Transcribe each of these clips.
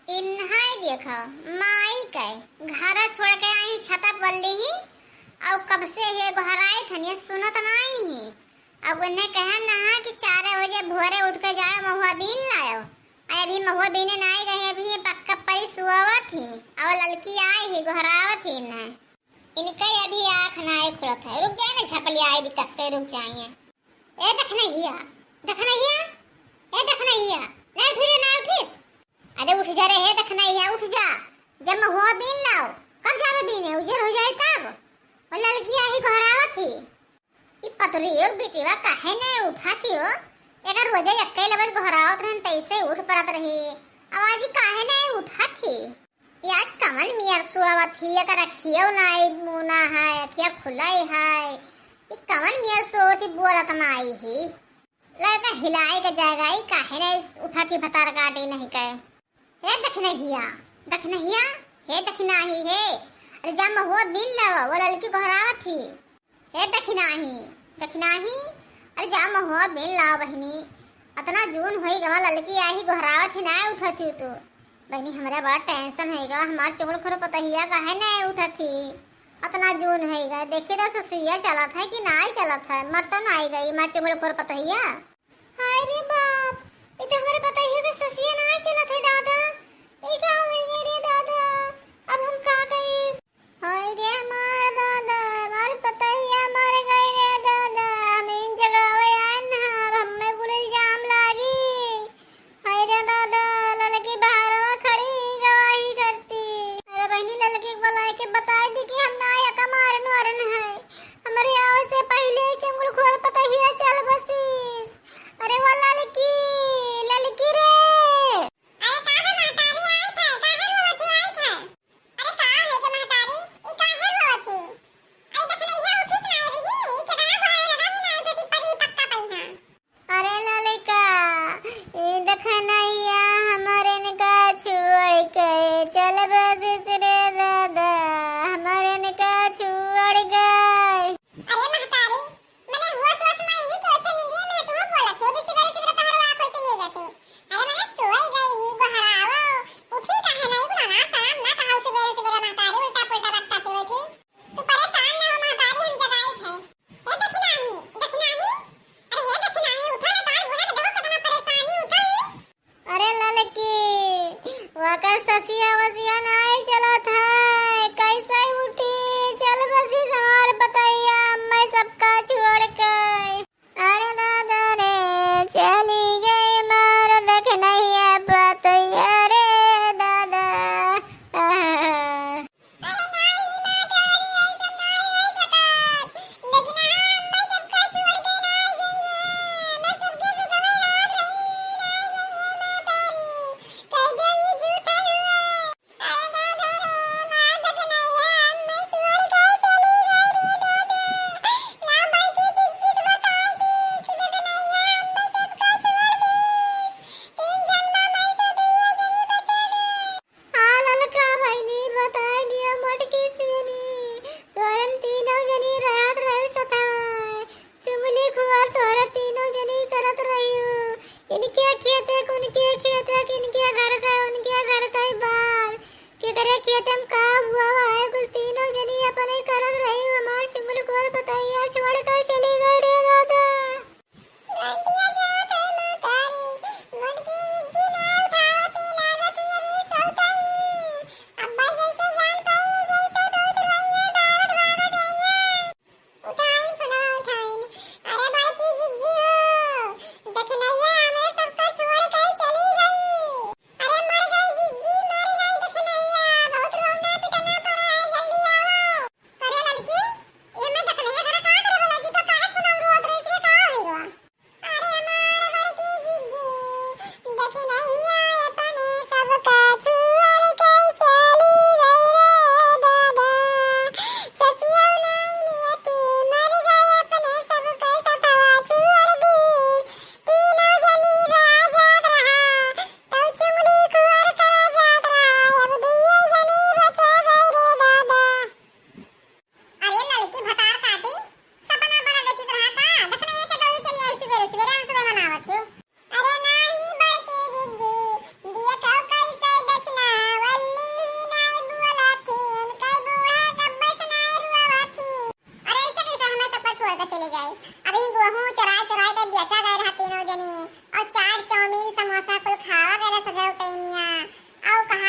इन्हाई देखो माई के घरा छोड़ के आई छता पर ली और कब से ये घर आई थनी सुनत नहीं ही। अब उन्हें कहा ना कि 4 बजे भोरे उठ के जाओ महुआ बीन लाओ। अभी महुआ बीने नहीं गए, अभी ये पक्का परी सुआवत थी और लड़की आई ही घरावत थी ना। इनके अभी आँख नहीं खुलत है। रुक जाए ना छपली आई दी कस के रुक जाइए। ए देखना हिया ए देखना हिया नहीं फिर ना उठिस। अरे उठ जा रे, हे देखना हिया उठ जा। जब महुआ बीन लाओ कब जावे बीने उजर हो जाए तब। और लड़की आई घरावत थी। ई पतरी हो बेटीवा काहे नहीं उठाती हो। अगर रोजे अक्के लबल घरावत रहन तैसे उठ परत रही। आवाज काहे नहीं उठाती। ये आज कमल मियार सुआवत थी अगर अखियो नाई मुना है अखिया खुलाई है। ये कमल मियार सोती बोलत नाई ही लड़का हिलाई के जाएगा। ई काहे नहीं उठाती भतार काटी नहीं कहे। हे देखना हिया हे देखना ही हे। अरे जब महुआ बीन लाओ वो लड़की घरावत थी। हे देखना ही अरे जा महुआ बीन लाओ बहनी। इतना जून होई गवा लड़की आई घरावत ही ना उठती तो बहनी हमरा बड़ा टेंशन होएगा। हमार चुगल खरो पतहिया काहे नहीं उठती। इतना जून होएगा देखे तो ससुइया चलत है कि नहीं चलत है। मर तो नहीं गई मार चुगल खरो पतहिया। हाय रे बाप, ये तो हमारे पतहिया के ससुइया नहीं चलत है दादा। ये गांव में रे दादा, अब हम का करें। हाय रे मार दादा, मार पतहिया मर गई रे दादा। हम इन जगह आए ना, अब हमें कुल इल्जाम लागी। हाय रे दादा, लड़की बाहर खड़ी गवाही करती। अरे बहनी लड़की को बुला के बता दी कि हम ना या मारन है। हमारे आवे से पहले चंगुल खोर पतहिया चल बसीस। अरे वो लड़की रे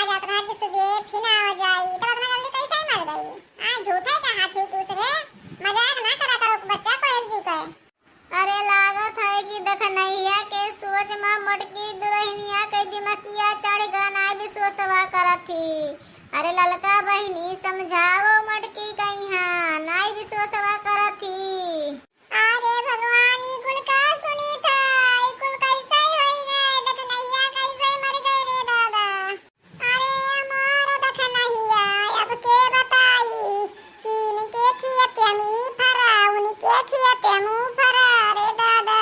कहा जाता था कि सुबह फिर आ जाई, तो इतना जल्दी कैसे मर गई? झूठे कहा थी दूसरे, मजाक ना करा करो, बच्चा को एक झूठा है। अरे लागत है कि दखनैया के सोच में मोटकी दुल्हनिया के दिमकिया चढ़ गन आई भी सोचवा करत थी। अरे ललका बहिनी समझाओ मोटकी कहिया नाई भी सोचवा करत थी। अरे भगवान ई कुल का सुनी था, ई कुल कैसे होई गए, दखनैया कैसे मर गए रे दादा। अरे हमारा दखनैया अब के बताई कि इनके खियते मी फरा, उनके खियते मुंह फरा रे दादा।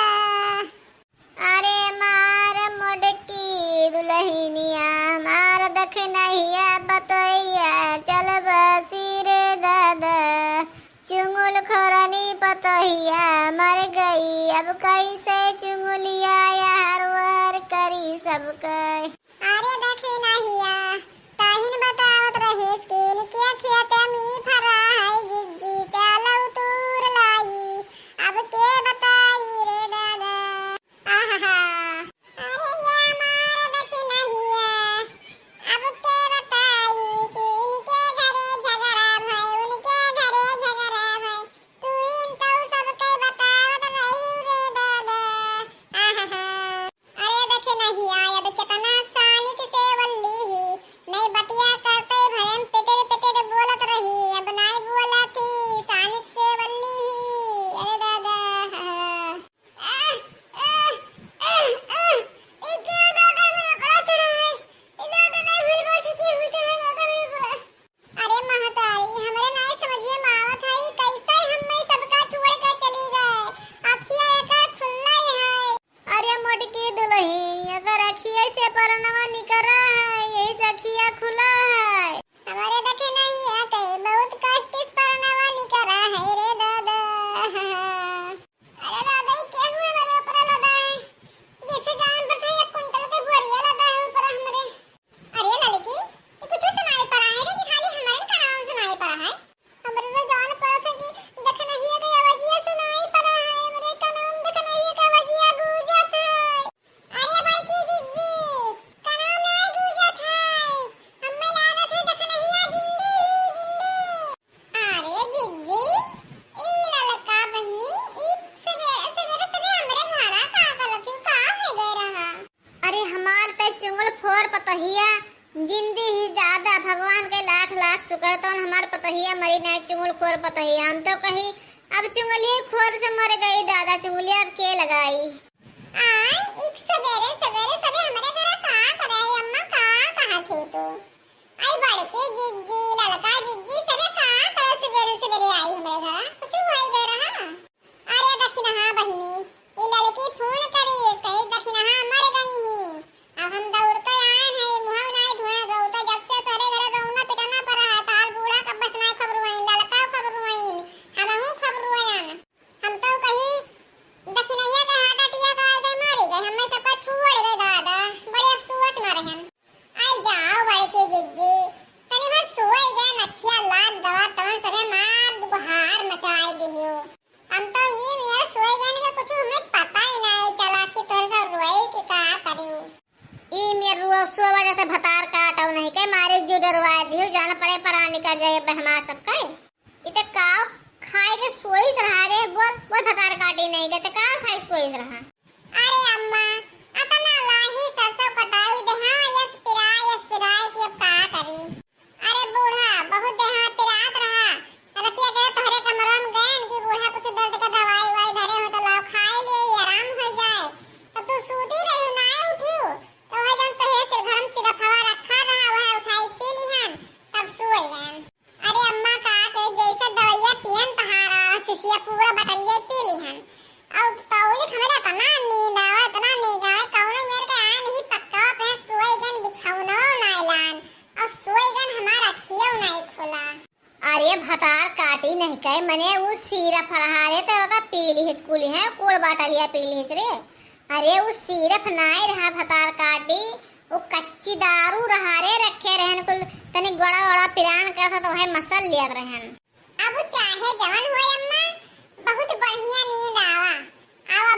अरे मार मोटकी दुल्हनिया मार दखनैया बतैया चल बसी रे दादा। चुंगुल खोरनी पतहिया मर गई, अब कैसे चुंगुलिया यार वर करी सबके। अरे दखनैया ताहिन बतावत रहे स्किन के खेते मी फरा है जिज्जी चलो तूर लाई, अब के बताई रे दादा। आहा अरे या मार दखनैया अब के बताई कि इनके घरे झगड़ा भाई, उनके घरे झगड़ा भाई, तू इन तो सबके बतावत रही रे दादा। आहा अरे दखनैया अब कितना शानित से वल्ली ही नहीं बतिया करते भरम पेटेर पेटेर बोलत रही, अब नहीं बोला थी शानित से वल्ली ही। अरे दादा ये क्यों दादा मेरा बड़ा चढ़ा है, इधर तो नहीं भूल बोल की हुई है दादा मेरे पूरा। अरे महतारी हमरे नहीं समझिए मावत है कैसे हम सबका छोड़ कर चली गए, आखिया एक खुल्ला है। अरे मोटकी दुल्हन अगर अखिया से परनवा निकरा है, यही से अखिया खुला है। हमारे दखनैया के बहुत कष्ट से परनवा निकरा है रे दादा। अरे दादा ये क्या हुआ मेरे ऊपर लदा है, जैसे जान पर था 1 कुंटल के बोरिया लदा है ऊपर हमरे। अरे लड़की ये कुछ सुनाई पड़ा है रे कि खाली हमारे का नाम सुनाई पड़ा है? हमरे तो जान पड़ा था कि दखनैया के आवाजिया सुनाई पड़ा है, हमरे का नाम दखनैया का आवाजिया गूंजत है। अरे भाई की जिज्जी का नाम नहीं गूंजत है, हमें लागत है दखनैया जिंदी जिंदी। अरे जिज्जी ई ललका बहिनी ई सवेरे सवेरे हमरे घरा का करत का है दे रहा। अरे हमार त चुंगल फोर पतहिया जिंदी ही ज्यादा, भगवान के लाख लाख शुक्र तो हमार पतहिया मरी नहीं, चुंगल खोर पतहिया हम तो कहीं अब चुंगली खोर से मर गई दादा, चुंगलिया अब के लगाई। एक सवेरे सवेरे सबे हमारे घर का करे अम्मा का कहा थे तो आई बड़के जिज्जी ललका जिज्जी सबे का करे सवेरे सवेरे आई हमारे घर कुछ हुई दे रहा। अरे दखिनहा बहिनी ये लड़की फोन करी कही दखिनहा मर गई ही, अब हम दौड़ते आए हैं मुंह नहीं धुआं रोता जब से तोरे घर रोना पिटाना पड़ा है, तार बूढ़ा कब बस नहीं खबर हुई, ललका खबर हुई, हमहू खबर हुई, हम तो कहीं दखनैया के हाटा टिया का आए मारे गए, हमें सबका छोड़ गए दादा, बड़े अफसोस में रहे। आई जाओ बड़े के जिज्जी तनी भर सोए गए नखिया लाग दवा तवन सबे मार बुहार मचाए दियो। हम तो ये मेरा सोए गए के कुछ हमें पता ही नहीं चला कि तोरे सब रोए कि का करियो। ई मेरे रुआ सो वजह से भतार काटाऊ नहीं के मारे जो डरवाए दियो, जान पड़े परा निकल जाए बहमा सबका। इते काव खाए के सोई रहा रे, बोल बोल भतार काटी नहीं गए तो का खाए सोई रहा। अरे अम्मा अतना लाही सरसों कटाई देहा यस पिराय की अब का करी। अरे बूढ़ा बहुत देहा पिरात रहा, रतिया के तोहरे कमरन गए कि बूढ़ा कुछ दर्द का दवाई वाई धरे हो तो लाओ खाए ले आराम हो जाए, तो तू सूती रही ना उठियो तो वह जन तोहे से घर में सिर्फ हवा रखा रहा वह उठाई पी लीहन तब सोए गए। अरे अम्मा का के जैसे दवाइयां पियन तहारा सिसिया पूरा बटलिए पी लीहन, अब तौली हमरा तना नींद आवे कौनो मेरे के आ नहीं पक्का पे सोए गन बिछौना नाइलान और सोए गन हमारा खियो नहीं खुला। अरे भतार काटी नहीं कहे मने वो सिरप रहा तो का पीली है स्कूल है कोल बाटलिया पीली रे। अरे वो सिरप नाई रहा भतार काटी, वो कच्ची दारू रहा रे रखे रहन कुल तनी गड़ा गड़ा पिरान करता तो है मसल लिया रहन। अब चाहे जवान होए अम्मा बहुत बढ़िया नींद आवा आवा